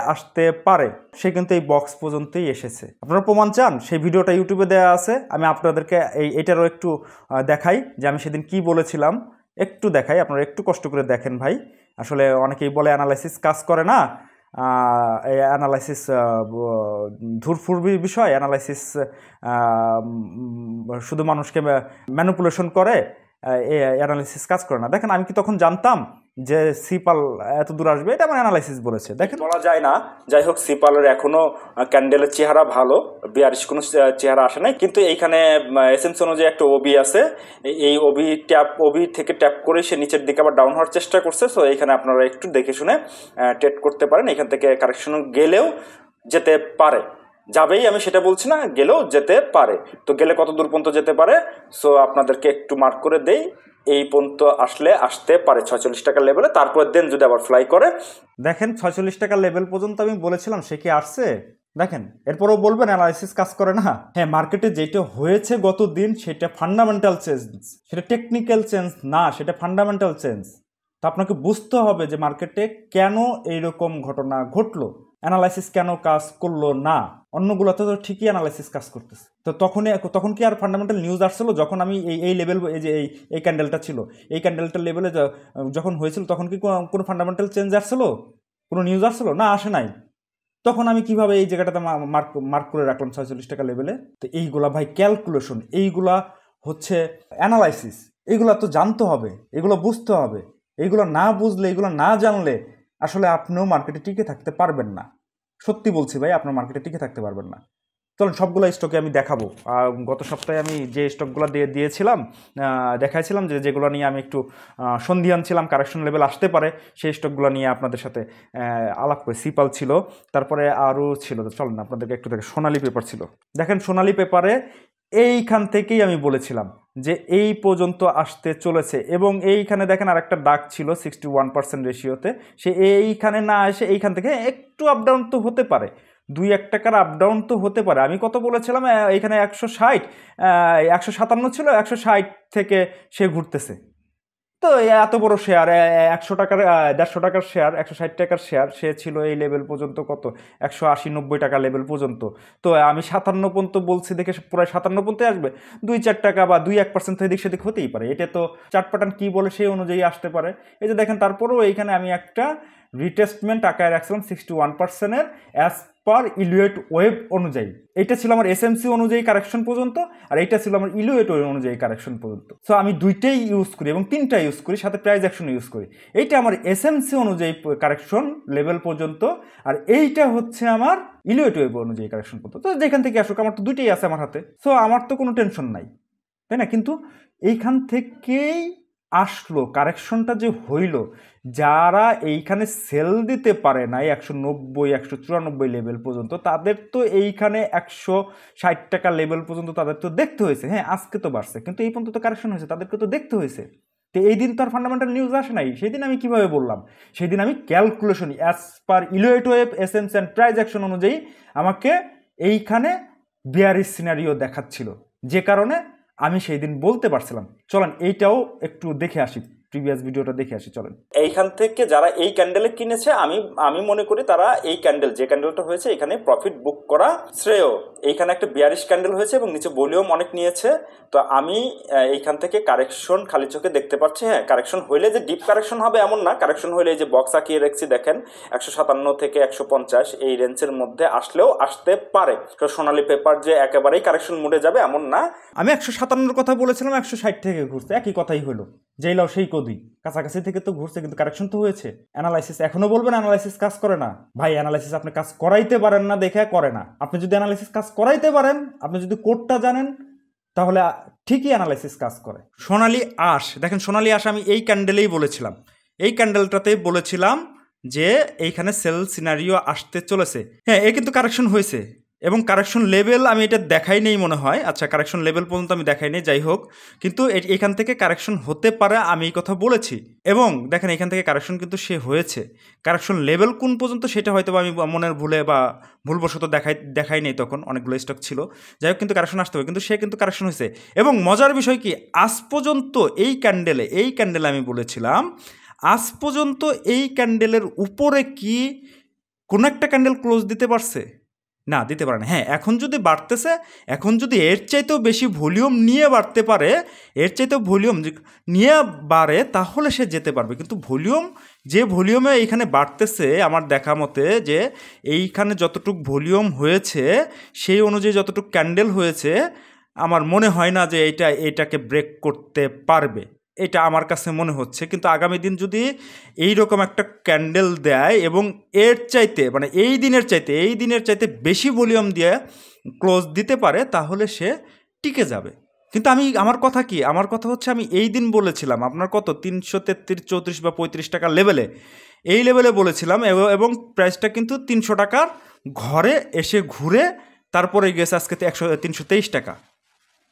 আসতে পারে। সে কিন্তু এই বক্স পর্যন্তই এসেছে। আপনারা প্রমাণ চান, সেই ভিডিওটা ইউটিউবে দেওয়া আছে, আমি আপনাদেরকে এটারও একটু দেখাই যে আমি সেদিন কি বলেছিলাম, একটু দেখাই, আপনারা একটু কষ্ট করে দেখেন ভাই। আসলে অনেকেই বলে অ্যানালাইসিস কাজ করে না, এই অ্যানালাইসিস ধুরফুর বিষয়, অ্যানালাইসিস শুধু মানুষকে ম্যানিপুলেশন করে, অ্যানালাইসিস কাজ করে না। দেখেন আমি কি তখন জানতাম যে সিপাল এত দূর আসবে? এটা আমার অ্যানালাইসিস বলেছে, দেখেন বলা যায় না। যাই হোক, সিপালের এখনো ক্যান্ডেলের চেহারা ভালো, বিয়ারিশ কোনো চেহারা আসে নাই, কিন্তু এইখানে এসএমসি অনুযায়ী একটা ওবি আছে, এই ওবি থেকে ট্যাপ করে সে নিচের দিকে আবার ডাউন হওয়ার চেষ্টা করছে। সো এইখানে আপনারা একটু দেখে শুনে ট্রেড করতে পারেন, এখান থেকে কারেকশন গেলেও যেতে পারে, যাবেই আমি সেটা বলছি না, গেলেও যেতে পারে। তো গেলে কত দূর পর্যন্ত যেতে পারে, সো আপনাদেরকে একটু মার্ক করে দেই, এই পর্যন্ত আসতে পারে 46 টাকার লেভেলে, তারপর দেন যদি আবার ফ্লাই করে। দেখেন 46 টাকার লেভেল পর্যন্ত আমি বলেছিলাম, সে কি আসছে? দেখেন এরপরও বলবেন অ্যানালাইসিস কাজ করে না। হ্যাঁ, মার্কেটে যেটা হয়েছে গত দিন সেটা ফান্ডামেন্টাল চেঞ্জ, সেটা টেকনিক্যাল চেঞ্জ না, সেটা ফান্ডামেন্টাল চেঞ্জ। তো আপনাকে বুঝতে হবে যে মার্কেটে কেন এইরকম ঘটনা ঘটলো, অ্যানালাইসিস কেন কাজ করলো না। অন্যগুলোতে তো ঠিকই অ্যানালাইসিস কাজ করতেছে। তো তখন কি আর ফান্ডামেন্টাল নিউজ আসছিল? যখন আমি এই লেভেল, এই যে এই ক্যান্ডেলটা ছিল, এই ক্যান্ডেলটার লেভেলে যখন হয়েছিল তখন কি কোনো ফান্ডামেন্টাল চেঞ্জ আসছিল? কোনো নিউজ আসছিল না? আসে নাই। তখন আমি কিভাবে এই জায়গাটাতে মার্ক করে রাখলাম 46 টাকা লেভেলে? তো এইগুলা ভাই ক্যালকুলেশন, এইগুলা হচ্ছে অ্যানালাইসিস, এইগুলা তো জানতে হবে, এগুলো বুঝতে হবে। এইগুলো না বুঝলে, এগুলো না জানলে আসলে আপনিও মার্কেটে টিকে থাকতে পারবেন না। সত্যি বলছি ভাই, আপনার মার্কেটে টিকে থাকতে পারবেন না। চলুন সবগুলো স্টকে আমি দেখাবো। গত সপ্তাহে আমি যে স্টকগুলো দিয়েছিলাম, দেখাইছিলাম যেগুলো নিয়ে আমি একটু সন্ধিহান ছিলাম, কারেকশন লেভেল আসতে পারে, সেই স্টকগুলো নিয়ে আপনাদের সাথে আলাপ করে। সিপাল ছিল, তারপরে আরও ছিল, চলুন আপনাদেরকে একটু দেখে। সোনালী পেপার ছিল, দেখেন সোনালী পেপারে এইখান থেকেই আমি বলেছিলাম যে এই পর্যন্ত আসতে চলেছে। এবং এইখানে দেখেন আর একটা দাগ ছিল 61% রেশিওতে, সে এইখানে না এসে এইখান থেকে একটু আপডাউন তো হতে পারে, 2-1 টাকার আপডাউন তো হতে পারে। আমি কত বলেছিলাম, এখানে 157 ছিল, 160 থেকে সে ঘুরতেছে। তো তো এত বড় শেয়ার 100 টাকার 150 টাকার শেয়ার 160 টাকার শেয়ার সে ছিল এই লেভেল পর্যন্ত কত 180-90 টাকা লেভেল পর্যন্ত। তো আমি 57 পর্যন্ত বলছি দেখে প্রায় 57 পর্যন্ত আসবে, 2-4 টাকা বা 2-1% এদিক সেদিক হতেই পারে, এটা তো চার্ট প্যাটার্ন কী বলে সেই অনুযায়ী আসতে পারে। এই যে দেখেন তারপরেও এইখানে আমি একটা রিটেস্টমেন্ট আকারে রাখছিলাম 61%-এর অ্যাজ পার ইলুয়েট ওয়েব অনুযায়ী। এটা ছিল আমার এসএমসি অনুযায়ী কারেকশন পর্যন্ত, আর এইটা ছিল আমার ইলুয়েট ওয়েব অনুযায়ী কারেকশন পর্যন্ত। সো আমি দুইটাই ইউজ করি এবং তিনটা ইউজ করি, সাথে প্রাইস অ্যাকশন ইউজ করি। এইটা আমার এসএমসি অনুযায়ী কারেকশন লেভেল পর্যন্ত, আর এইটা হচ্ছে আমার ইলুয়েট ওয়েব অনুযায়ী কারেকশন পর্যন্ত। তো যেখান থেকে আসুক আমার তো দুইটাই আছে আমার হাতে, সো আমার তো কোনো টেনশন নাই, তাই না? কিন্তু এইখান থেকেই আসলো কারেকশনটা যে হইল, যারা এইখানে সেল দিতে পারে নাই 190-194 লেভেল পর্যন্ত, তাদের তো এইখানে 160 টাকা লেভেল পর্যন্ত তাদের তো দেখতে হয়েছে। হ্যাঁ আজকে তো বাড়ছে, কিন্তু এই পর্যন্ত তো কারেকশন হয়েছে, তাদেরকে তো দেখতে হয়েছে। তো এই দিন তো আর ফান্ডামেন্টাল নিউজ আসে নাই, সেই দিন আমি কিভাবে বললাম? সেই দিন আমি calculation as per Elliott wave SMC and price action অনুযায়ী আমাকে এইখানে বিয়ারিশ সিনারিও দেখাচ্ছিল, যে কারণে আমি সেই দিন বলতে পারছিলাম। চলেন এইটাও একটু দেখে আসি, প্রিভিয়াস ভিডিওটা দেখে আসি চলেন। এইখান থেকে যারা এই ক্যান্ডেলে কিনেছে, আমি মনে করি তারা এই ক্যান্ডেল, যে ক্যান্ডেলটা হয়েছে এখানে প্রফিট বুক করা শ্রেয়। এইখানে একটা বিয়ারিশ ক্যান্ডেল হয়েছে এবং নিচে ভলিউম অনেক নিয়েছে, তো আমি এইখান থেকে কারেকশন খালি চোখে দেখতে পাচ্ছি। হ্যাঁ কারেকশন হইলে যে ডিপ কারেকশন হবে এমন না, কারেকশন হইলে এই যে বক্স আঁকিয়ে রেখেছি দেখেন 157 থেকে 150 এই রেঞ্জের মধ্যে আসলেও আসতে পারে। তো সোনালী পেপার যে একেবারেই কারেকশন মুডে যাবে এমন না। আমি 157 কথা বলেছিলাম, 160 থেকে ঘুরছে, একই কথাই হলো, যেই লাও সেই কদি, কাছাকাছি থেকে তো ঘুরছে, কিন্তু কারেকশন তো হয়েছে। অ্যানালাইসিস এখনো বলবেন অ্যানালাইসিস কাজ করে না? ভাই অ্যানালাইসিস আপনি কাজ করাইতে পারেন না দেখে করে না। আপনি যদি অ্যানালাইসিস কাজ করাইতে পারেন, আপনি যদি কোডটা জানেন, তাহলে ঠিকই অ্যানালাইসিস কাজ করে। সোনালী আঁশ দেখেন, সোনালী আঁশ আমি এই ক্যান্ডেলেই বলেছিলাম, এই ক্যান্ডেলটাতেই বলেছিলাম যে এইখানে সেল সিনারিও আসতে চলেছে। হ্যাঁ এ কিন্তু কারেকশন হয়েছে, এবং কারেকশন লেভেল আমি এটা দেখাই নেই মনে হয়, আচ্ছা কারেকশন লেভেল পর্যন্ত আমি দেখাই নেই, যাই হোক, কিন্তু এখান থেকে কারেকশন হতে পারে আমি এই কথা বলেছি। এবং দেখেন এখান থেকে কারেকশন কিন্তু সে হয়েছে, কারেকশন লেভেল কোন পর্যন্ত সেটা হয়তো আমি মনের ভুলে বা ভুলবশত দেখাই নেই, তখন অনেকগুলো স্টক ছিল, যাই হোক, কিন্তু কারেকশন আসতে হবে, কিন্তু সে কিন্তু কারেকশন হয়েছে। এবং মজার বিষয় কি, আজ পর্যন্ত এই ক্যান্ডেলে আমি বলেছিলাম আজ পর্যন্ত এই ক্যান্ডেলের উপরে কি কোনো একটা ক্যান্ডেল ক্লোজ দিতে পারছে? না, দিতে পারে না। হ্যাঁ এখন যদি বাড়তেছে, এখন যদি এর চাইতেও বেশি ভলিউম নিয়ে বাড়তে পারে, এর চাইতেও ভলিউম নিয়ে বাড়ে, তাহলে সে যেতে পারবে। কিন্তু যে ভলিউমে এইখানে বাড়তেছে, আমার দেখা মতে যে এইখানে যতটুক ভলিউম হয়েছে সেই অনুযায়ী যতটুক ক্যান্ডেল হয়েছে, আমার মনে হয় না যে এটাকে ব্রেক করতে পারবে, এটা আমার কাছে মনে হচ্ছে। কিন্তু আগামী দিন যদি এই রকম একটা ক্যান্ডেল দেয় এবং এর চাইতে মানে এই দিনের চাইতে বেশি ভলিউম দিয়ে ক্লোজ দিতে পারে, তাহলে সে টিকে যাবে। কিন্তু আমার কথা হচ্ছে আমি এই দিন বলেছিলাম আপনার কত 333, 34 বা 35 টাকার লেভেলে, এই লেভেলে বলেছিলাম, এবং প্রাইসটা কিন্তু 300 টাকার ঘরে এসে ঘুরে তারপরে গেছে আজকে 323 টাকা।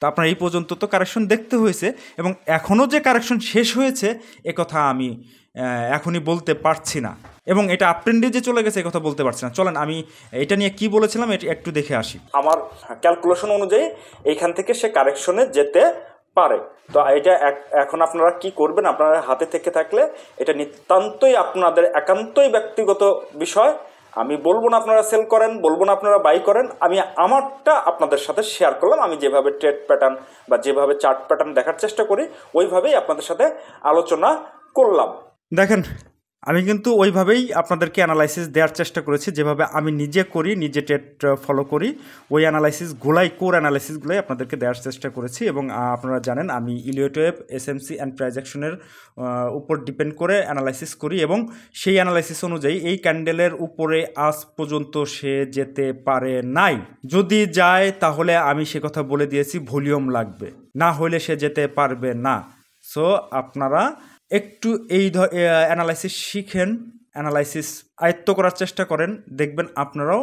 তো আপনার এই পর্যন্ত তো কারেকশন দেখতে হয়েছে, এবং এখনও যে কারেকশন শেষ হয়েছে কথা আমি এখনই বলতে পারছি না, এবং এটা আপট্রেন্ডে যে চলে গেছে কথা বলতে পারছি না। চলেন আমি এটা নিয়ে কি বলেছিলাম এটা একটু দেখে আসি। আমার ক্যালকুলেশন অনুযায়ী এইখান থেকে সে কারেকশনে যেতে পারে। তো এটা এখন আপনারা কি করবেন, আপনারা হাতে থেকে থাকলে এটা নিতান্তই আপনাদের একান্তই ব্যক্তিগত বিষয়। আমি বলবো না আপনারা সেল করেন, বলবো না আপনারা বাই করেন, আমি আমারটা আপনাদের সাথে শেয়ার করলাম। আমি যেভাবে ট্রেড প্যাটার্ন বা যেভাবে চার্ট প্যাটার্ন দেখার চেষ্টা করি ওইভাবেই আপনাদের সাথে আলোচনা করলাম। দেখেন আমি কিন্তু ওইভাবেই আপনাদেরকে অ্যানালাইসিস দেওয়ার চেষ্টা করেছি, যেভাবে আমি নিজে করি, নিজে ট্রেড ফলো করি, ওই অ্যানালাইসিসগুলাই কোর অ্যানালাইসিসগুলাই আপনাদেরকে দেওয়ার চেষ্টা করেছি। এবং আপনারা জানেন আমি Eliot wave, SMC and price অ্যাকশনের উপর ডিপেন্ড করে অ্যানালাইসিস করি, এবং সেই অ্যানালাইসিস অনুযায়ী এই ক্যান্ডেলের উপরে আজ পর্যন্ত সে যেতে পারে নাই। যদি যায় তাহলে আমি সে কথা বলে দিয়েছি, ভলিউম লাগবে, না হলে সে যেতে পারবে না। সো আপনারা একটু এই অ্যানালাইসিস শিখেন, অ্যানালাইসিস আয়ত্ত করার চেষ্টা করেন, দেখবেন আপনারাও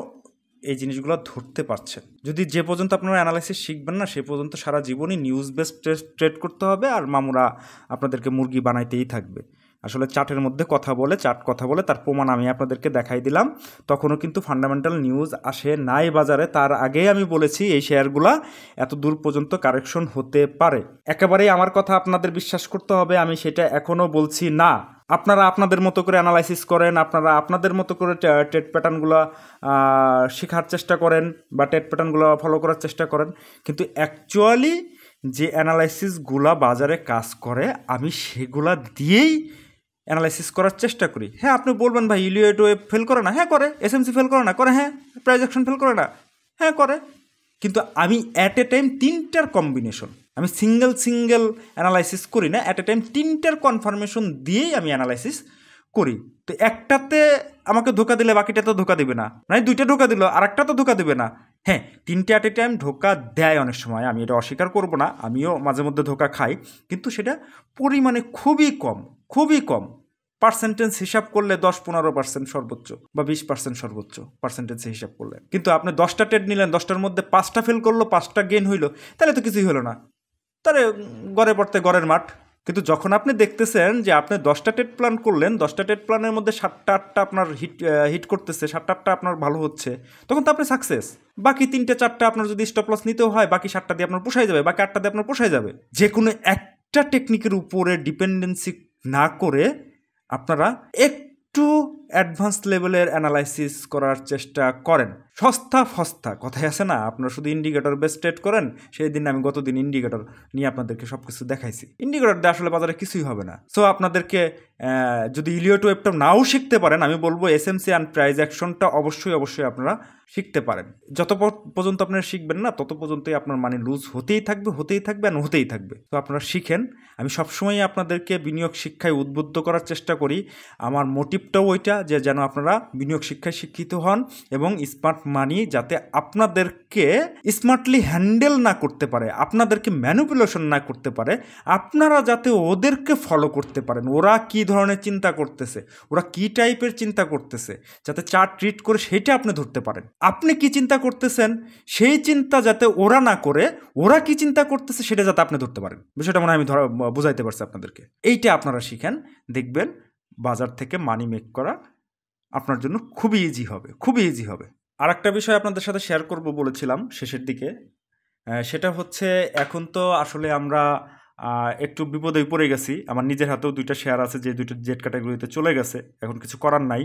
এই জিনিসগুলো ধরতে পারছেন। যদি যে পর্যন্ত আপনারা অ্যানালাইসিস শিখবেন না, সে পর্যন্ত সারা জীবনই নিউজ বেসড ট্রেড করতে হবে, আর মামুরা আপনাদেরকে মুরগি বানাইতেই থাকবে। আসলে চার্টের মধ্যে কথা বলে তার প্রমাণ আমি আপনাদেরকে দেখাই দিলাম। তখনও কিন্তু ফান্ডামেন্টাল নিউজ আসে নাই বাজারে, তার আগেই আমি বলেছি এই শেয়ারগুলা এত দূর পর্যন্ত কারেকশন হতে পারে। একেবারেই আমার কথা আপনাদের বিশ্বাস করতে হবে, আমি সেটা এখনও বলছি না। আপনারা আপনাদের মতো করে অ্যানালাইসিস করেন, আপনারা আপনাদের মতো করে ট্রেড প্যাটার্নগুলো শেখার চেষ্টা করেন বা ট্রেড প্যাটার্নগুলো ফলো করার চেষ্টা করেন, কিন্তু অ্যাকচুয়ালি যে অ্যানালাইসিসগুলা বাজারে কাজ করে আমি সেগুলা দিয়েই অ্যানালাইসিস করার চেষ্টা করি। হ্যাঁ, আপনি বলবেন ভাই ইলিয়েট ওয়েভ ফেল করে না, হ্যাঁ করে। এসএমসি ফেল করে না, করে। হ্যাঁ, প্রাইস অ্যাকশন ফেল করে না, হ্যাঁ করে। কিন্তু আমি অ্যাট এ টাইম তিনটার কম্বিনেশন, আমি সিঙ্গেল অ্যানালাইসিস করি না, অ্যাট এ টাইম তিনটার কনফার্মেশন দিয়েই আমি অ্যানালাইসিস করি। তো একটাতে আমাকে ধোকা দিলে বাকিটা তো ধোকা দেবে না, মানে দুইটা ধোকা দিল আর একটা তো ধোকা দেবে না। হ্যাঁ, তিনটে অ্যাট এ টাইম ধোকা দেয় অনেক সময়, আমি এটা অস্বীকার করব না, আমিও মাঝে মধ্যে ধোকা খাই, কিন্তু সেটা পরিমাণে খুবই কম। পার্সেন্টেজ হিসাব করলে 10-15% সর্বোচ্চ বা 20% সর্বোচ্চ পার্সেন্টেজ হিসাব করলে। কিন্তু আপনি 10টা ট্রেড নিলেন, 10টার মধ্যে 5টা ফেল করলো, 5টা গেইন হইলো, তাহলে তো কিছুই হলো না, তাহলে গড়ে পড়তে গড়ের মাঠ। কিন্তু যখন আপনি দেখতেছেন যে আপনি 10টা ট্রেড প্ল্যান করলেন, 10টা ট্রেড প্ল্যানের মধ্যে 7টা-8টা আপনার হিট করতেছে, 7টা-8টা আপনার ভালো হচ্ছে, তখন তো আপনি সাকসেস। বাকি 3টে-4টা আপনার যদি স্টপ লস নিতেও হয়, বাকি 7টা দিয়ে আপনার পোষায় যাবে, বাকি 8টা দিয়ে আপনার পোষায় যাবে। যে কোনো একটা টেকনিকের উপরে ডিপেন্ডেন্সি না করে আপনারা একটু অ্যাডভান্স লেভেলের অ্যানালাইসিস করার চেষ্টা করেন। সস্তা কথাই আছে না, আপনারা শুধু ইন্ডিকেটর বেস ট্রেড করেন। সেই দিন আমি গতদিন ইন্ডিকেটর নিয়ে আপনাদেরকে সব কিছু দেখাইছি। ইন্ডিকেটর দিয়ে আসলে বাজারে কিছুই হবে না। সো আপনাদেরকে যদি ইলিয়েট ওয়েভটা নাও শিখতে পারেন, আমি বলবো এসএমসি অ্যান্ড প্রাইস অ্যাকশনটা অবশ্যই আপনারা শিখতে পারেন। যত পর্যন্ত আপনারা শিখবেন না, তত পর্যন্তই আপনার মানি লুজ হতেই থাকবে। তো আপনারা শিখেন। আমি সবসময় আপনাদেরকে বিনিয়োগ শিক্ষায় উদ্বুদ্ধ করার চেষ্টা করি। আমার মোটিভটাও ওইটা, যে যেন আপনারা বিনিয়োগ শিক্ষায় শিক্ষিত হন এবং স্মার্ট মানি যাতে আপনাদেরকে স্মার্টলি হ্যান্ডেল না করতে পারে, আপনাদেরকে ম্যানিপুলেশন না করতে পারে, আপনারা যাতে ওদেরকে ফলো করতে পারেন। ওরা কী ধরনের চিন্তা করতেছে, ওরা কী টাইপের চিন্তা করতেছে, যাতে চার্ট ট্রিট করে সেইটা আপনি ধরতে পারেন। আপনি কি চিন্তা করতেছেন সেই চিন্তা যাতে ওরা না করে, ওরা কি চিন্তা করতেছে সেটা যাতে আপনি ধরতে পারেন। বিষয়টা মনে হয় আমি বুঝাইতে পারছি আপনাদেরকে। এইটা আপনারা শিখেন, দেখবেন বাজার থেকে মানি মেক করা আপনার জন্য খুবই ইজি হবে। আর একটা বিষয় আপনাদের সাথে শেয়ার করব বলেছিলাম শেষের দিকে, সেটা হচ্ছে এখন তো আসলে আমরা একটু বিপদেই পড়ে গেছি। আমার নিজের হাতেও 2টা শেয়ার আছে যে 2টা জেড ক্যাটাগরিতে চলে গেছে, এখন কিছু করার নাই।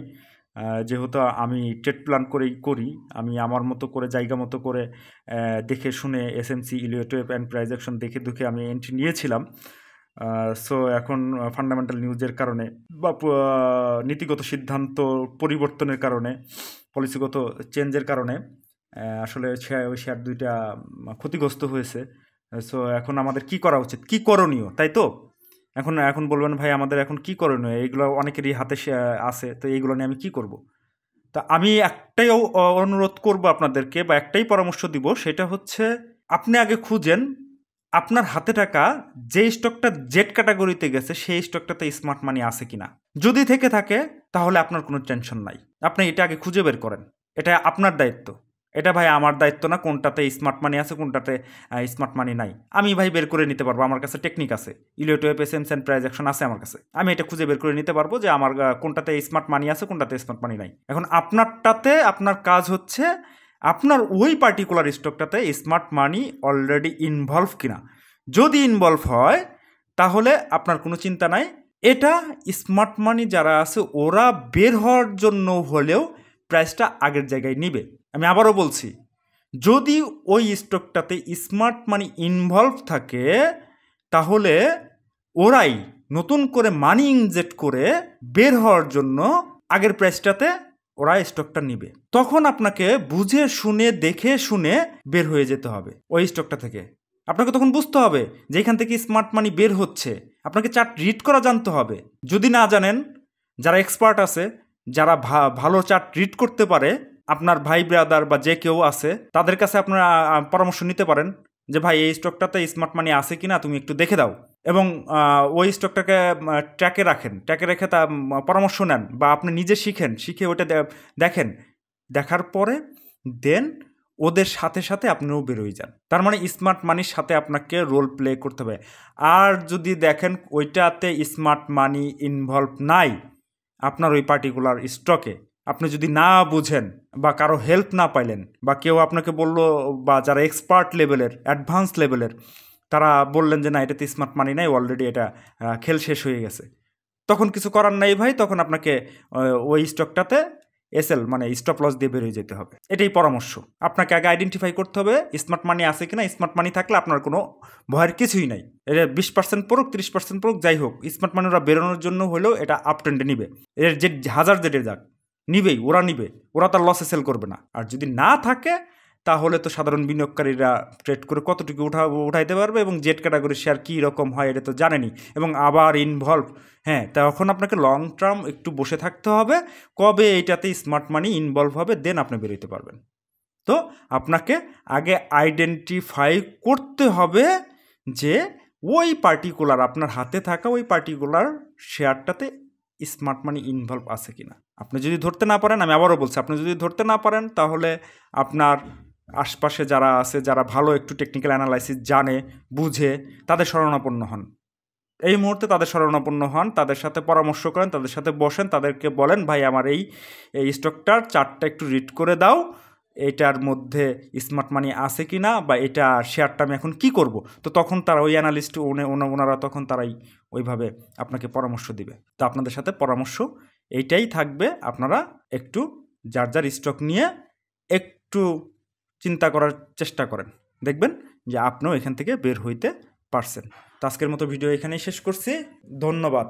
যেহেতু আমি ট্রেড প্ল্যান করি, আমি আমার মতো করে জায়গা মতো করে দেখে শুনে SMC Eliot wave and price action দেখে আমি এন্ট্রি নিয়েছিলাম। সো এখন ফান্ডামেন্টাল নিউজের কারণে বা নীতিগত সিদ্ধান্ত পরিবর্তনের কারণে, পলিসিগত চেঞ্জের কারণে আসলে ওই শেয়ার 2টা ক্ষতিগ্রস্ত হয়েছে। সো এখন আমাদের কি করা উচিত, কি করণীয়, তাই তো? এখন বলবেন ভাই আমাদের এখন কি করণীয়, এইগুলো অনেকেরই হাতে আছে, তো এইগুলো নিয়ে আমি কি করব? তা আমি একটাই অনুরোধ করব আপনাদেরকে, বা একটাই পরামর্শ দিব, সেটা হচ্ছে আপনি আগে খুঁজেন আপনার হাতে টাকা যে স্টকটা জেড ক্যাটাগরিতে গেছে সেই স্টকটাতে স্মার্ট মানি আছে কিনা। যদি থেকে থাকে তাহলে আপনার কোনো টেনশন নাই, আপনি এটা আগে খুঁজে বের করেন। এটা আপনার দায়িত্ব, এটা ভাই আমার দায়িত্ব না কোনটাতে স্মার্ট মানি আছে কোনটাতে স্মার্ট মানি নাই। আমি ভাই বের করে নিতে পারবো, আমার কাছে টেকনিক আছে, Eliot wave SMC and price action আছে আমার কাছে। আমি এটা খুঁজে বের করে নিতে পারবো যে আমার কোনটাতে স্মার্ট মানি আছে কোনটাতে স্মার্ট মানি নাই। এখন আপনারটাতে আপনার কাজ হচ্ছে আপনার ওই পার্টিকুলার স্টকটাতে স্মার্ট মানি অলরেডি ইনভলভ কিনা। যদি ইনভলভ হয় তাহলে আপনার কোনো চিন্তা নাই, এটা স্মার্ট মানি যারা আছে ওরা বের হওয়ার জন্য হলেও প্রাইসটা আগের জায়গায় নিবে। আমি আবারও বলছি, যদি ওই স্টকটাতে স্মার্ট মানি ইনভলভ থাকে তাহলে ওরাই নতুন করে মানি ইনজেক্ট করে বের হওয়ার জন্য আগের প্রাইসটাতে ওরা স্টকটা নিবে। তখন আপনাকে বুঝে শুনে দেখে শুনে বের হয়ে যেতে হবে ওই স্টকটা থেকে। আপনাকে তখন বুঝতে হবে যে এখান থেকে স্মার্ট মানি বের হচ্ছে, আপনাকে চার্ট রিড করা জানতে হবে। যদি না জানেন, যারা এক্সপার্ট আছে, যারা ভালো চার্ট রিড করতে পারে, আপনার ভাই ব্রাদার বা যে কেউ আছে, তাদের কাছে আপনারা পরামর্শ নিতে পারেন যে ভাই এই স্টকটাতে স্মার্ট মানি আছে কিনা তুমি একটু দেখে দাও, এবং ওই স্টকটাকে ট্র্যাকে রেখে তা পরামর্শ নেন, বা আপনি নিজে শিখে ওটা দেখেন। দেখার পরে দেন ওদের সাথে সাথে আপনিও বেরোয় যান। তার মানে স্মার্ট মানির সাথে আপনাকে রোল প্লে করতে হবে। আর যদি দেখেন ওইটাতে স্মার্ট মানি ইনভলভ নাই আপনার ওই পার্টিকুলার স্টকে, আপনি যদি না বুঝেন বা কারো হেল্প না পাইলেন বা কেউ আপনাকে বলল, বা যারা এক্সপার্ট লেভেলের অ্যাডভান্স লেভেলের তারা বললেন যে না এটাতে স্মার্ট মানি নাই, অলরেডি এটা খেল শেষ হয়ে গেছে, তখন কিছু করার নাই ভাই, তখন আপনাকে ওই স্টকটাতে এসএল মানে স্টপ লস দিয়ে বেরিয়ে যেতে হবে। এটাই পরামর্শ। আপনাকে আগে আইডেন্টিফাই করতে হবে স্মার্ট মানি আছে কিনা। স্মার্ট মানি থাকলে আপনার কোনো ভয়ের কিছুই নাই। এটা 20% পড়ুক 30% পড়ুক যাই হোক, স্মার্ট মানি ওরা বেরোনোর জন্য হলেও এটা আপ ট্রেন্ডে নিবে। এর যে হাজার জেটে যাক নিবেই, ওরা নিবে, ওরা তার লসে সেল করবে না। আর যদি না থাকে তাহলে তো সাধারণ বিনিয়োগকারীরা ট্রেড করে কতটুকু উঠাইতে পারবে এবং জেড ক্যাটাগরির শেয়ার কী রকম হয় এটা তো জানেনি, এবং আবার ইনভলভ। হ্যাঁ, তখন আপনাকে লং টার্ম একটু বসে থাকতে হবে, কবে এইটাতে স্মার্ট মানি ইনভলভ হবে দেন আপনি বেরোতে পারবেন। তো আপনাকে আগে আইডেন্টিফাই করতে হবে যে ওই পার্টিকুলার আপনার হাতে থাকা ওই পার্টিকুলার শেয়ারটাতে স্মার্ট মানি ইনভলভ আছে কিনা। আপনি যদি ধরতে না পারেন, আমি আবারও বলছি, আপনি যদি ধরতে না পারেন তাহলে আপনার আশপাশে যারা আছে, যারা ভালো একটু টেকনিক্যাল অ্যানালাইসিস জানে বুঝে, তাদের শরণাপন্ন হন। এই মুহূর্তে তাদের শরণাপন্ন হন, তাদের সাথে পরামর্শ করেন, তাদের সাথে বসেন, তাদেরকে বলেন ভাই আমার এই স্টকটার চার্টটা একটু রিড করে দাও, এটার মধ্যে স্মার্ট মানি আছে কি না, বা এটা শেয়ারটা আমি এখন কি করব। তো তখন তারা ওই অ্যানালিস্ট ওনারা তখন তারাই ওইভাবে আপনাকে পরামর্শ দিবে। তো আপনাদের সাথে পরামর্শ এইটাই থাকবে, আপনারা একটু যার যার স্টক নিয়ে একটু চিন্তা করার চেষ্টা করেন, দেখবেন যে আপনিও এখান থেকে বের হইতে পারছেন। তো আজকের মতো ভিডিও এখানেই শেষ করছি। ধন্যবাদ।